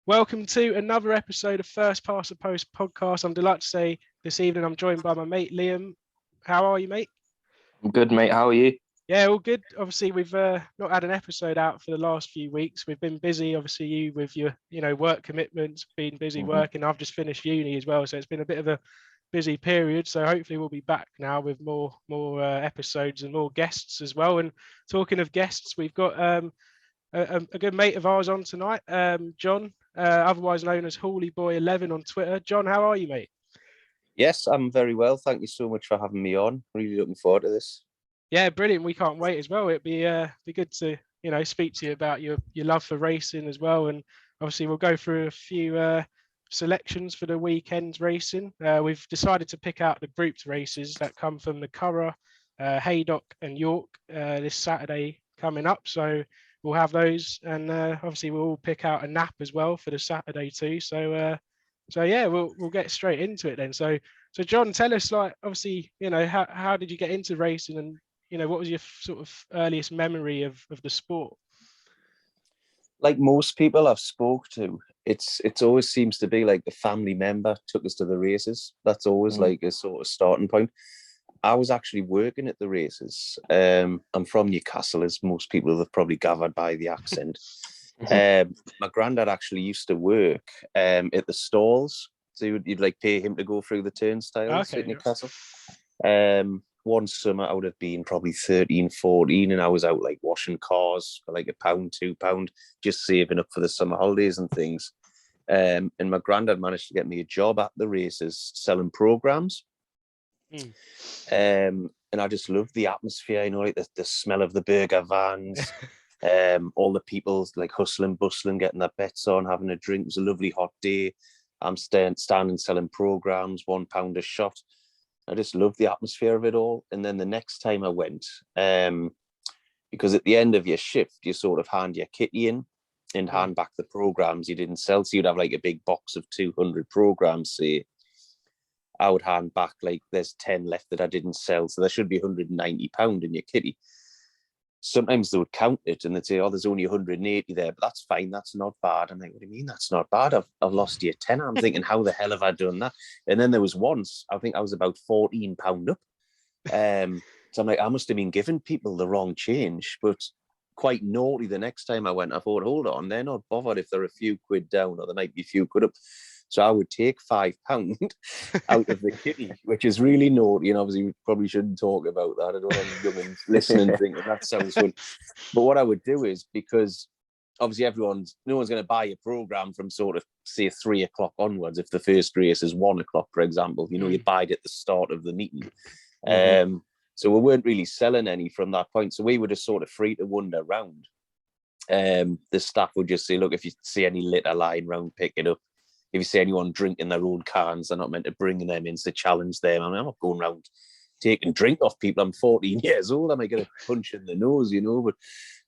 Welcome to another episode of First Past the Post podcast. I'm delighted to say this evening I'm joined by my mate Liam. How are you, mate? I'm good, mate. How are you? Yeah, all good. Obviously, we've not had an episode out for the last few weeks. We've been busy. Obviously, you with your work commitments, been busy working. I've just finished uni as well, so it's been a bit of a busy period. So hopefully we'll be back now with more episodes and more guests as well. And talking of guests, we've got a good mate of ours on tonight, John, otherwise known as Hawley Boy 11 on Twitter. John, how are you, mate? Yes, I'm very well. Thank you so much for having me on. Really looking forward to this. Yeah, brilliant. We can't wait as well. It'd be good to speak to you about your love for racing as well, and obviously we'll go through a few selections for the weekend's racing. We've decided to pick out the grouped races that come from the Curragh, Haydock, and York this Saturday coming up. So we'll have those, and obviously we'll all pick out a nap as well for the Saturday too. So yeah, we'll get straight into it then. So John, tell us, like, obviously, how did you get into racing, and what was your sort of earliest memory of the sport? Like most people I've spoke to, it's always seems to be like a family member took us to the races. That's always like a sort of starting point. I was actually working at the races. I'm from Newcastle, as most people have probably gathered by the accent. My granddad actually used to work at the stalls. So you'd like pay him to go through the turnstiles at Newcastle. One summer I would have been probably 13, 14, and I was out like washing cars for like £1, £2, just saving up for the summer holidays and things. And my granddad managed to get me a job at the races selling programs. And I just loved the atmosphere, like the smell of the burger vans, all the people like hustling, bustling, getting their bets on, having a drink. It was a lovely hot day. I'm standing selling programs, £1 a shot. I just loved the atmosphere of it all. And then the next time I went, because at the end of your shift, you sort of hand your kitty in and hand back the programs you didn't sell. So you'd have like a big box of 200 programs, say. I would hand back like there's 10 left that I didn't sell. So there should be £190 in your kitty. Sometimes they would count it and they'd say, oh, there's only 180 there, but that's fine. That's not bad. I'm like, what do you mean that's not bad? I've lost you a tenner. I'm thinking, how the hell have I done that? And then there was once, I think I was about £14 up. So I'm like, I must have been giving people the wrong change, but quite naughty the next time I went. I thought, hold on, they're not bothered if they're a few quid down or there might be a few quid up. So I would take £5 out of the kitty, which is really naughty. And obviously, we probably shouldn't talk about that. I don't want any young listening thinking that sounds fun. But what I would do is, because obviously no one's going to buy a program from sort of, say, 3 o'clock onwards. If the first race is 1 o'clock, for example, you buy it at the start of the meeting. So we weren't really selling any from that point. So we were just sort of free to wander around. The staff would just say, look, if you see any litter lying around, pick it up. If you see anyone drinking their own cans, they're not meant to bring them in to challenge them. I mean, I'm not going around taking drink off people. I'm 14 years old. I might get a punch in the nose, But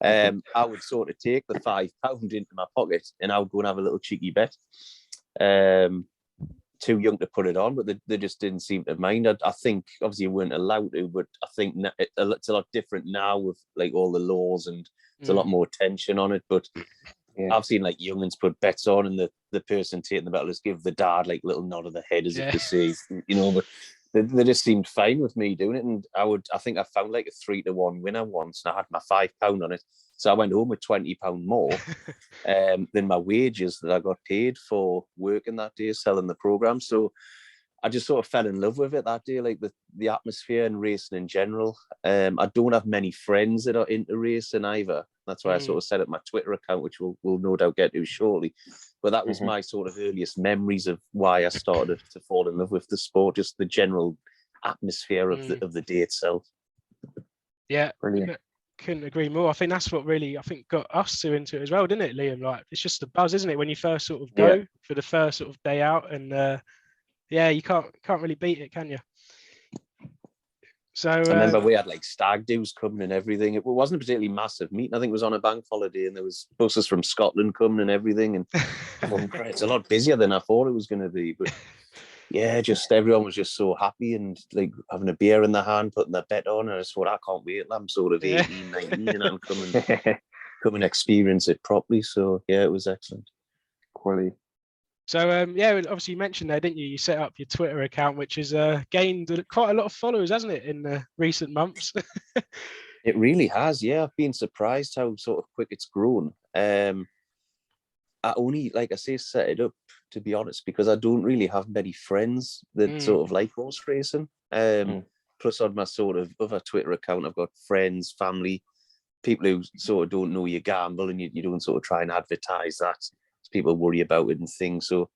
I would sort of take the £5 into my pocket and I would go and have a little cheeky bet. Too young to put it on, but they just didn't seem to mind. I think, obviously, you weren't allowed to, but I think it's a lot different now with like all the laws and there's a lot more tension on it. But I've seen like young'uns put bets on, and the person taking the bet just give the dad like little nod of the head as if to say, but they just seemed fine with me doing it. And I think I found like a 3-1 winner once, and I had my £5 on it. So I went home with £20 more than my wages that I got paid for working that day, selling the program. So I just sort of fell in love with it that day, like the atmosphere and racing in general. I don't have many friends that are into racing either. That's why I sort of set up my Twitter account, which we'll no doubt get to shortly. But that was my sort of earliest memories of why I started to fall in love with the sport, just the general atmosphere of the day itself. Yeah, brilliant. Couldn't agree more. I think that's what really got us two into it as well, didn't it, Liam? Like, it's just the buzz, isn't it, when you first sort of go for the first sort of day out, and you can't really beat it, can you? So I remember we had like stag do's coming and everything. It wasn't a particularly massive meeting. I think it was on a bank holiday, and there was buses from Scotland coming and everything. And it's a lot busier than I thought it was going to be. But yeah, just everyone was just so happy and like having a beer in their hand, putting their bet on. And I just thought, I can't wait. I'm sort of 18, 19, and I'm come and experience it properly. So yeah, it was excellent. quality. So yeah, obviously you mentioned there, didn't you? You set up your Twitter account, which has gained quite a lot of followers, hasn't it, in recent months? It really has, yeah. I've been surprised how sort of quick it's grown. I only, like I say, set it up, to be honest, because I don't really have many friends that sort of like horse racing. Plus, on my sort of other Twitter account, I've got friends, family, people who sort of don't know you gamble, and you don't sort of try and advertise that. People worry about it and things. So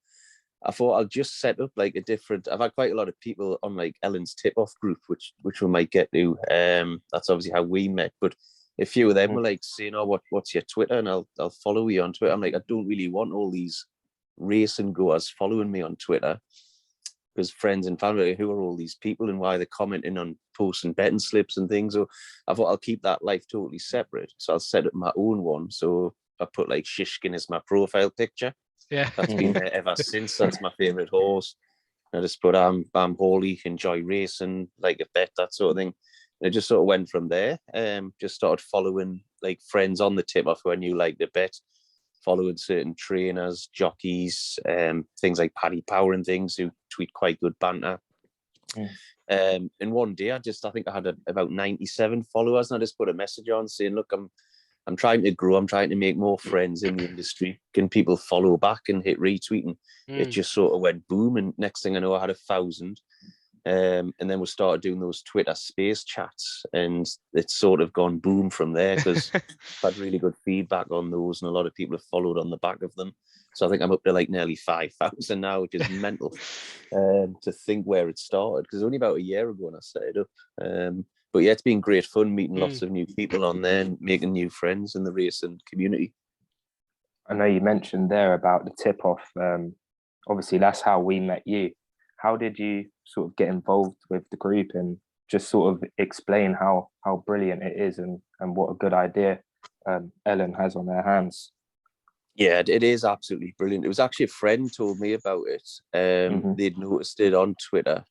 I thought I'll just set up like a different. I've had quite a lot of people on like Ellen's tip-off group, which we might get to. That's obviously how we met, but a few of them were like saying, "Oh, what's your Twitter?" And I'll follow you on Twitter. I'm like, I don't really want all these racing goers following me on Twitter, because friends and family, who are all these people and why they're commenting on posts and betting slips and things. So I thought I'll keep that life totally separate. So I'll set up my own one. So I put like Shishkin as my profile picture. Yeah, That's been there ever since. That's my favorite horse. I just put I'm Hawley, enjoy racing, like a bet, that sort of thing. And it just sort of went from there. Just started following like friends on the tip off who I knew liked the bet, following certain trainers, jockeys, things like Paddy Power and things who tweet quite good banter. And one day I think I had about 97 followers, and I just put a message on saying, look, I'm trying to grow. I'm trying to make more friends in the industry. Can people follow back and hit retweet? And it just sort of went boom. And next thing I know, I had 1,000. And then we started doing those Twitter space chats, and it's sort of gone boom from there, because I've had really good feedback on those, and a lot of people have followed on the back of them. So I think I'm up to like nearly 5,000 now, which is mental to think where it started, because only about a year ago when I set it up. But yeah, it's been great fun meeting lots of new people on there and making new friends in the racing community. I know you mentioned there about the tip-off. Obviously, that's how we met you. How did you sort of get involved with the group, and just sort of explain how brilliant it is and what a good idea Ellen has on her hands? Yeah, it is absolutely brilliant. It was actually a friend told me about it. They'd noticed it on Twitter.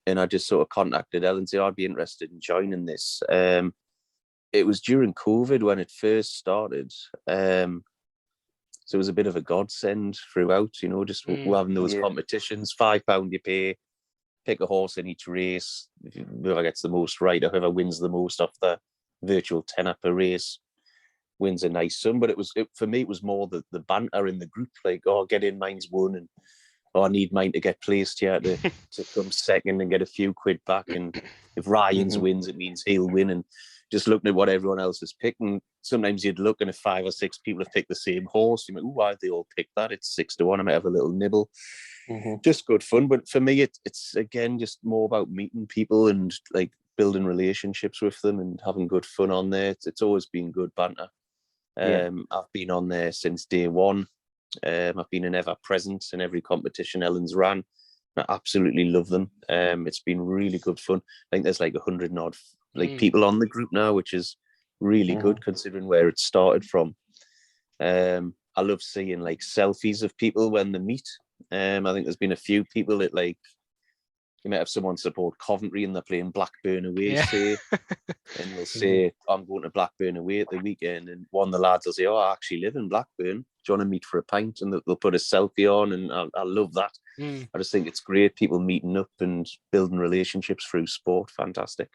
And I just sort of contacted Ellen and said, I'd be interested in joining this. It was during COVID when it first started. So it was a bit of a godsend throughout, just having those competitions. £5 you pay, pick a horse in each race. Whoever gets the most right, or whoever wins the most off the virtual tenner per race wins a nice sum. But for me, it was more the banter in the group, like, oh, get in, mine's won, and I need mine to get placed here to come second and get a few quid back. And if Ryan's wins, it means he'll win. And just looking at what everyone else is picking, sometimes you'd look, and if 5 or 6 people have picked the same horse, you're like, ooh, why have they all picked that? It's 6-1. I might have a little nibble. Just good fun. But for me, it's again just more about meeting people and like building relationships with them and having good fun on there. It's always been good banter. I've been on there since day one. I've been an ever present in every competition Ellen's ran. I absolutely love them. It's been really good fun. I think there's like 100 and odd people on the group now, which is really good considering where it started from. I love seeing like selfies of people when they meet. I think there's been a few people that like, you might have someone support Coventry and they're playing Blackburn away, say, and they'll say, I'm going to Blackburn away at the weekend. And one of the lads will say, oh, I actually live in Blackburn. Do you want to meet for a pint? And they'll put a selfie on, and I love that. I just think it's great, people meeting up and building relationships through sport. Fantastic.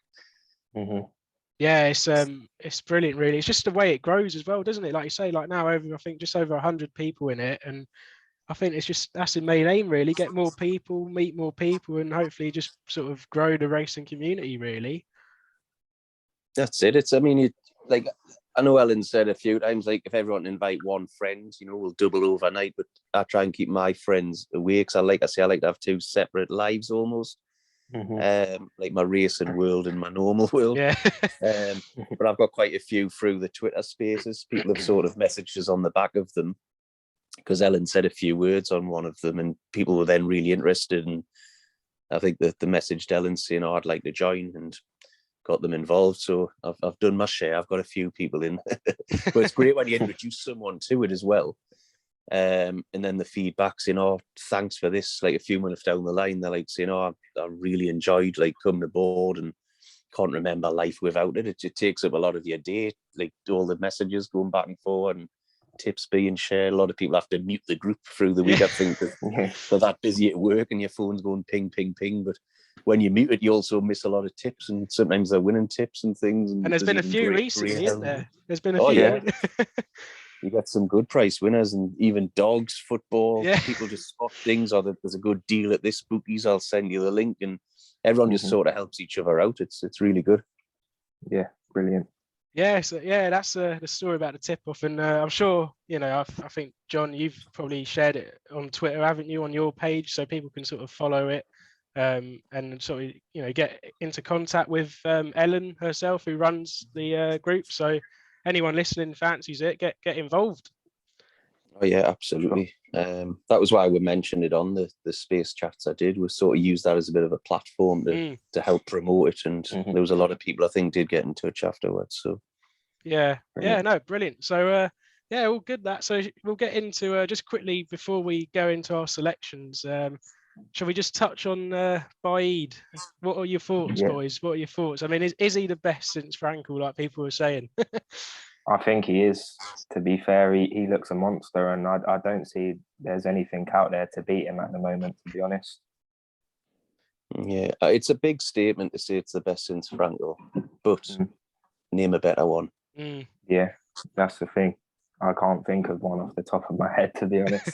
Yeah, it's brilliant, really. It's just the way it grows as well, doesn't it? Like you say, like now I think just over 100 people in it, and I think that's the main aim, really. Get more people, meet more people, and hopefully just sort of grow the racing community, really. That's it. I know Ellen said a few times, like, if everyone invite one friend, we'll double overnight, but I try and keep my friends away, because I like to have 2 separate lives almost. Like my racing world and my normal world. Yeah. But I've got quite a few through the Twitter spaces. People have sort of messaged us on the back of them, because Ellen said a few words on one of them, and people were then really interested. And I think that the message Ellen saying, oh, I'd like to join, and got them involved. So I've done my share. I've got a few people in. But it's great when you introduce someone to it as well. And then the feedback saying, oh, thanks for this. Like a few months down the line, they're like saying, oh, I really enjoyed like coming aboard and can't remember life without it. It takes up a lot of your day, like all the messages going back and forward and tips being shared. A lot of people have to mute the group through the week, I think, because they're that busy at work and your phone's going ping, ping, ping. But when you mute it, you also miss a lot of tips, and sometimes they're winning tips and things. And there's been a few recently, isn't there? There's been a Oh, few. yeah. You got some good price winners, and even dogs, football. Yeah. People just spot things, or there's a good deal at this bookies. I'll send you the link, and everyone just sort of helps each other out. It's really good. Yeah, brilliant. Yeah, so yeah, that's the story about the tip-off, and I'm sure I think John, you've probably shared it on Twitter, haven't you, on your page, so people can sort of follow it, and sort of get into contact with Ellen herself, who runs the group. So anyone listening fancies it, get involved. Oh yeah, absolutely. That was why we mentioned it on the space chats I did. We sort of used that as a bit of a platform to help promote it, and there was a lot of people I think did get in touch afterwards. So yeah, Brilliant. no, brilliant. So yeah, all good that. So we'll get into just quickly before we go into our selections. Shall we just touch on Baid? What are your thoughts, boys? What are your thoughts? I mean, is he the best since Frankel, like people were saying? I think he is. To be fair, he looks a monster, and I don't see there's anything out there to beat him at the moment, to be honest. Yeah, it's a big statement to say it's the best since Frankel, but name a better one. Yeah, that's the thing. I can't think of one off the top of my head, to be honest.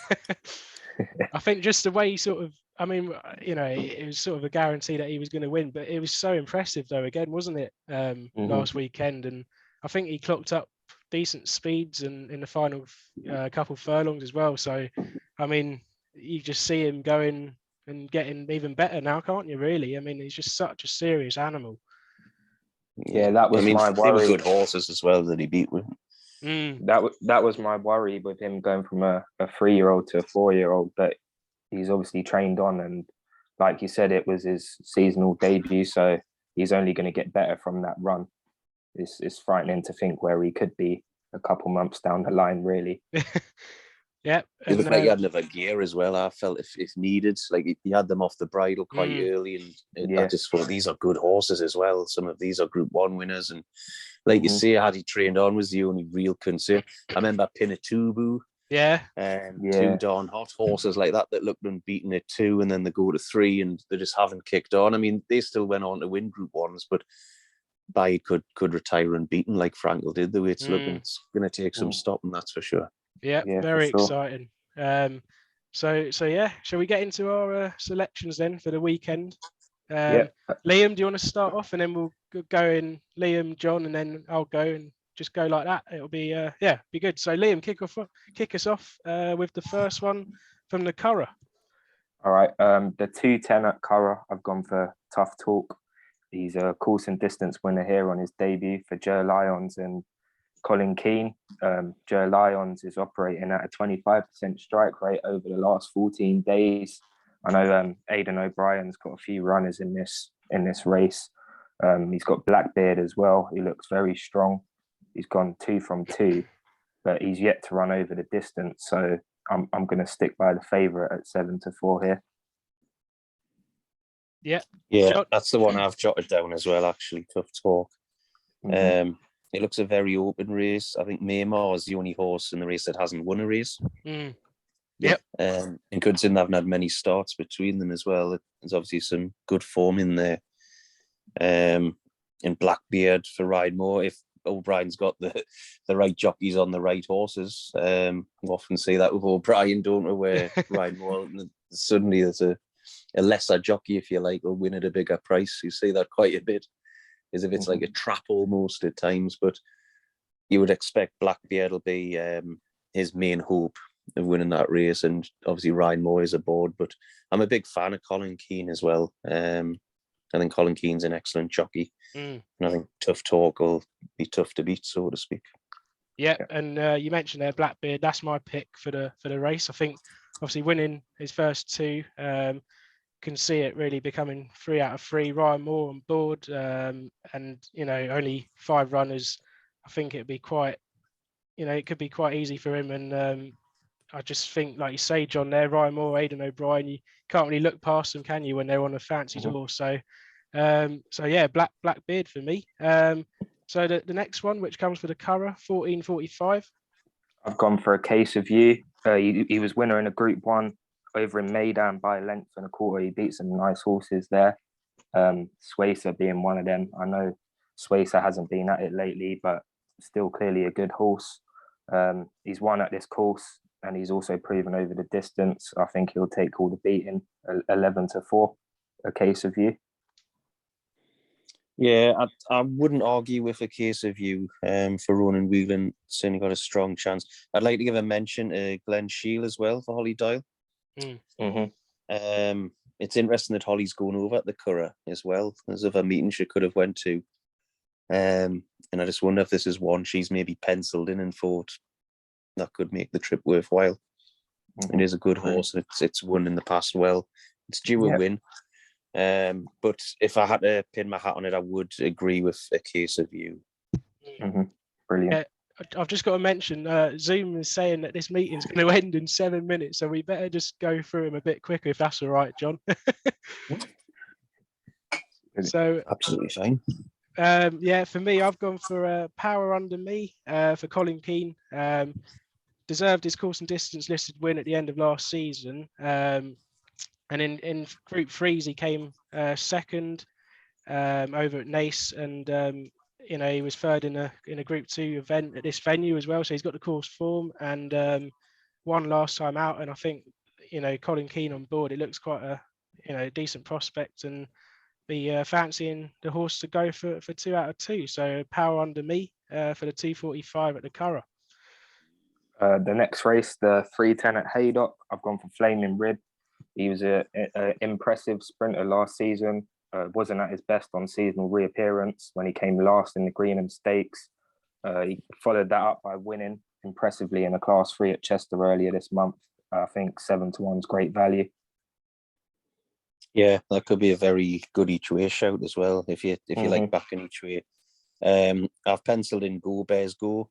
I think just the way he sort of, I mean, it was sort of a guarantee that he was going to win, but it was so impressive though, again, wasn't it, last weekend? And I think he clocked up decent speeds in the final couple furlongs as well. So, I mean, you just see him going and getting even better now, can't you, really? I mean, he's just such a serious animal. Yeah, that was my worry. They were good horses as well that he beat with. That was my worry with him going from a 3-year-old to a 4-year-old, but he's obviously trained on, and like you said, it was his seasonal debut, so he's only going to get better from that run. It's frightening to think where he could be a couple months down the line, really. Yeah, it looked like he had another gear as well. I felt if needed, like he had them off the bridle quite early, and I just thought these are good horses as well. Some of these are Group 1 winners, and like you say, had he trained on was the only real concern. I remember Pinatubu, two Dawn Hot horses like that looked unbeaten at 2, and then they go to 3, and they just haven't kicked on. I mean, they still went on to win Group 1s, but Baid could retire unbeaten like Frankel did. The way it's looking, it's going to take some stopping, that's for sure. Yeah, very exciting. So yeah, shall we get into our selections then for the weekend? Liam, do you want to start off, and then we'll go in Liam, John, and then I'll go and just go like that. It'll be be good. So Liam, kick us off with the first one from the Curragh. All right, the 2:10 at Curragh, I've gone for Tough Talk. He's a course and distance winner here on his debut for Joe Lyons and Colin Keane. Joe Lyons is operating at a 25% strike rate over the last 14 days. I know Aidan O'Brien's got a few runners in this race. He's got Blackbeard as well. He looks very strong. He's gone 2 from 2, but he's yet to run over the distance. So I'm going to stick by the favourite at 7-4 here. Yeah, that's the one I've jotted down as well. Actually, Tough Talk. It looks a very open race. I think Maymar is the only horse in the race that hasn't won a race. And Goodson haven't had many starts between them as well. There's obviously some good form in there. And Blackbeard for Ridemore. If O'Brien's got the right jockeys on the right horses, we often say that with O'Brien, don't we? Where Ridemore suddenly there's a lesser jockey, if you like, will win at a bigger price. You see that quite a bit, as if it's like a trap almost at times. But you would expect Blackbeard will be his main hope of winning that race, and obviously Ridemore is aboard. But I'm a big fan of Colin Keane as well. I think Colin Keane's an excellent jockey, and I think Tough Talk will be tough to beat, so to speak. Yeah, and you mentioned there Blackbeard. That's my pick for the race. I think obviously winning his first 2, can see it really becoming 3 out of 3. Ryan Moore on board, and only 5 runners. I think it'd be quite, it could be quite easy for him. And I just think, like you say, John, there, Ryan Moore, Aidan O'Brien, you can't really look past them, can you, when they're on a fancy horse? So yeah, Blackbeard for me. So the next one, which comes for the Curragh, 14:45. I've gone for A Case of You. He was winner in a Group 1 over in Maidan by a length and a quarter. He beat some nice horses there. Swayser being one of them. I know Swayser hasn't been at it lately, but still clearly a good horse. He's won at this course, and he's also proven over the distance. I think he'll take all the beating. 11-4. A Case of You. Yeah, I wouldn't argue with A Case of You. For Ronan Whelan, certainly got a strong chance. I'd like to give a mention to Glenn Shield as well for Holly Dial. Mm-hmm. It's interesting that Holly's going over at the Curragh as well. There's other meetings she could have went to. And I just wonder if this is one she's maybe penciled in and thought that could make the trip worthwhile. Mm-hmm. It is a good horse. It's won in the past well. It's due a win. But if I had to pin my hat on it, I would agree with A Case of You. Mm-hmm. Brilliant. Yeah, I've just got to mention, Zoom is saying that this meeting's going to end in 7 minutes, so we better just go through them a bit quicker if that's all right, John. So absolutely fine. Yeah, for me, I've gone for Power Under Me for Colin Keane. Deserved his course and distance listed win at the end of last season. And in Group 3s, he came second over at Nace, and he was third in a Group 2 event at this venue as well. So he's got the course form and won last time out. And I think Colin Keane on board, it looks quite a decent prospect, and be fancying the horse to go for 2 out of 2. So Power Under Me for the 2:45 at the Curragh. The next race, the 3:10 at Haydock, I've gone for Flaming Rib. He was an impressive sprinter last season. Wasn't at his best on seasonal reappearance when he came last in the Greenham Stakes. He followed that up by winning impressively in a Class 3 at Chester earlier this month. I think 7-1 is great value. Yeah, that could be a very good each way shout as well if you like backing each way. I've penciled in Go Bears Go.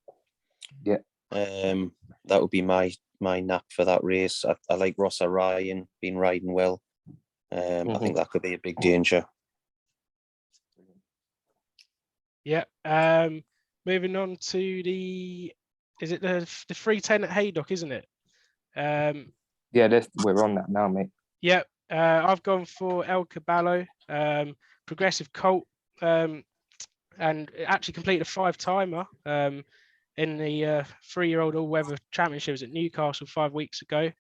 Yeah. That would be my nap for that race. I like Rossa Ryan, been riding well. I think that could be a big danger. Yeah. Moving on to the 3:10 at Haydock, isn't it? Yeah, we're on that now, mate. Yeah. I've gone for El Caballo, progressive colt, and it actually completed a 5-timer in the 3-year-old all-weather championships at Newcastle 5 weeks ago,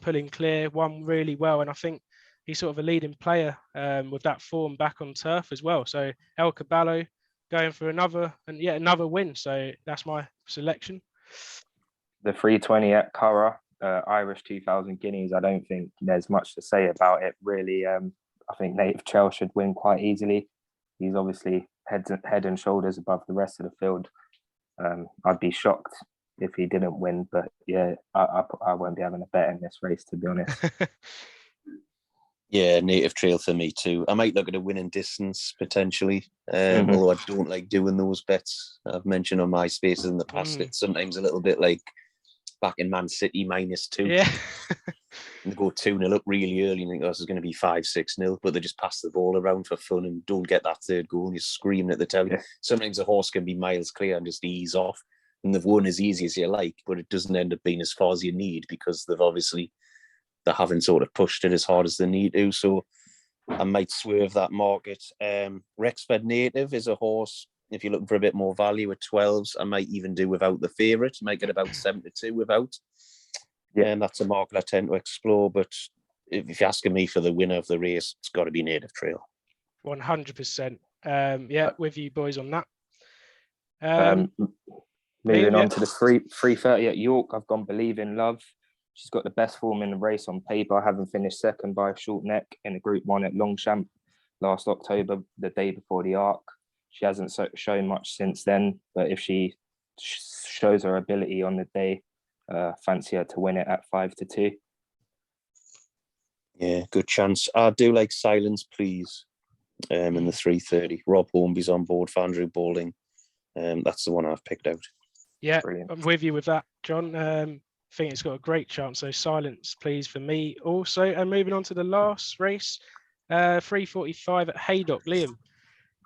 pulling clear, won really well, and I think he's sort of a leading player with that form back on turf as well. So El Caballo going for another win. So that's my selection. The 3:20 at Curragh, Irish 2,000 guineas. I don't think there's much to say about it, really. I think Native Trail should win quite easily. He's obviously head and shoulders above the rest of the field. I'd be shocked if he didn't win, but yeah, I won't be having a bet in this race, to be honest. Yeah, Native Trail for me too. I might look at a winning distance potentially, although I don't like doing those bets. I've mentioned on my spaces in the past, it's sometimes a little bit like back in Man City -2. Yeah. And they go 2-0 up really early and think, this is going to be 5-6-0, but they just pass the ball around for fun and don't get that third goal and you're screaming at the telly. Yeah. Sometimes a horse can be miles clear and just ease off and they've won as easy as you like, but it doesn't end up being as far as you need because they haven't sort of pushed it as hard as they need to. So I might swerve that market. Rexford Native is a horse, if you're looking for a bit more value at 12s, I might even do without the favourite. Might get about 7-2 without. Yeah, and that's a market I tend to explore. But if you're asking me for the winner of the race, it's got to be Native Trail. 100%. Yeah, with you boys on that. Moving on to the 3:30 at York, I've gone Believe in Love. She's got the best form in the race on paper, having finished second by a short neck in a Group 1 at Longchamp last October, the day before the Arc. She hasn't shown much since then, but if she shows her ability on the day, fancy her to win it at 5-2. Yeah, good chance. I do like Silence Please in the 3:30. Rob Hornby's on board for Andrew Balding. That's the one I've picked out. Yeah, brilliant. I'm with you with that, John. I think it's got a great chance. So Silence Please for me also. And moving on to the last race, 3:45 at Haydock. Liam.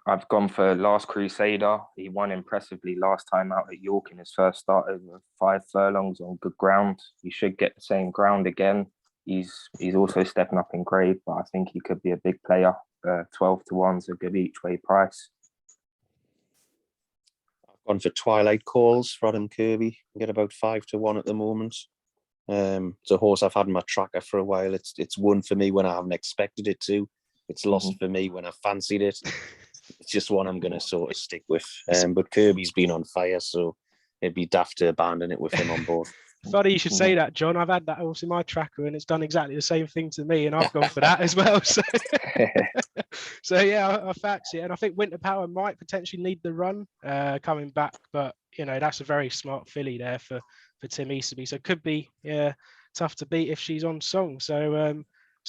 I've gone for Last Crusader. He won impressively last time out at York in his first start over 5 furlongs on good ground. He should get the same ground again. He's also stepping up in grade, but I think he could be a big player. 12 to 1's a good each way price. I've gone for Twilight Calls for Adam Kirby. I get about 5 to 1 at the moment. It's a horse I've had in my tracker for a while. It's won for me when I haven't expected it to. It's lost for me when I fancied it. It's just one I'm going to sort of stick with. But Kirby's been on fire, so it'd be daft to abandon it with him on board. Funny you should say that, John. I've had that horse in my tracker and it's done exactly the same thing to me, and I've gone for that as well. So, so yeah, I fancy it. And I think Winter Power might potentially need the run coming back, but that's a very smart filly there for Tim Easterby. So it could be tough to beat if she's on song. So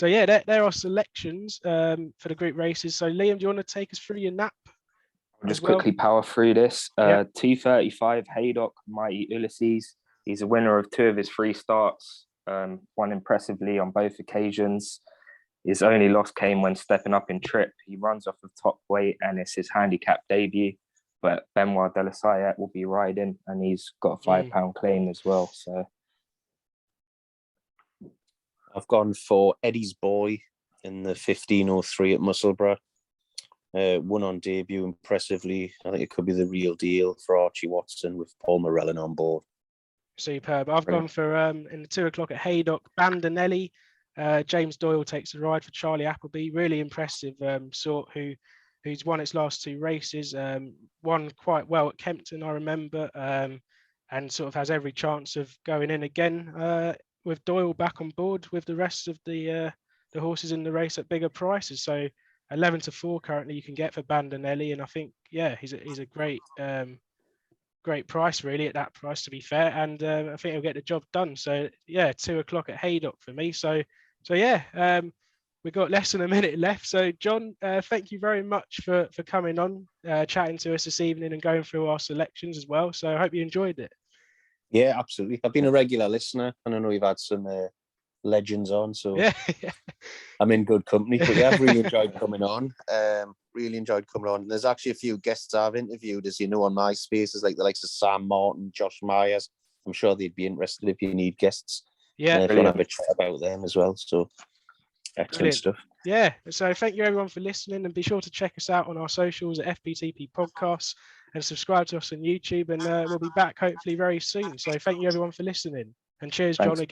yeah, there are selections for the group races. So Liam, do you want to take us through your nap? I'll just quickly power through this. 235 Haydock, Mighty Ulysses. He's a winner of 2 of his 3 starts, won impressively on both occasions. His only loss came when stepping up in trip. He runs off of top weight and it's his handicap debut. But Benoit de la Sayette will be riding and he's got a £5 claim as well. So I've gone for Eddie's Boy in the 1503 at Musselburgh. Won on debut impressively. I think it could be the real deal for Archie Watson with Paul Morellon on board. Superb. I've gone for in the 2 o'clock at Haydock, Bandinelli. James Doyle takes the ride for Charlie Appleby. Really impressive sort who's won its last 2 races. Won quite well at Kempton, I remember, and sort of has every chance of going in again with Doyle back on board with the rest of the horses in the race at bigger prices. So 11 to 4 currently you can get for Bandinelli, and I think he's a great great price really at that price, to be fair, and I think he'll get the job done. So 2 o'clock at Haydock for me. So we've got less than a minute left. So John, thank you very much for coming on, chatting to us this evening and going through our selections as well. So I hope you enjoyed it. Yeah, absolutely. I've been a regular listener and I know you've had some legends on, so I'm in good company. But I've really enjoyed coming on. There's actually a few guests I've interviewed, as you know, on my spaces, like the likes of Sam Martin, Josh Myers. I'm sure they'd be interested if you need guests. Yeah, if you want to have a chat about them as well. So excellent stuff. Yeah, so thank you everyone for listening, and be sure to check us out on our socials at FPTP Podcasts and subscribe to us on YouTube, and we'll be back hopefully very soon. So thank you everyone for listening, and cheers, John, again.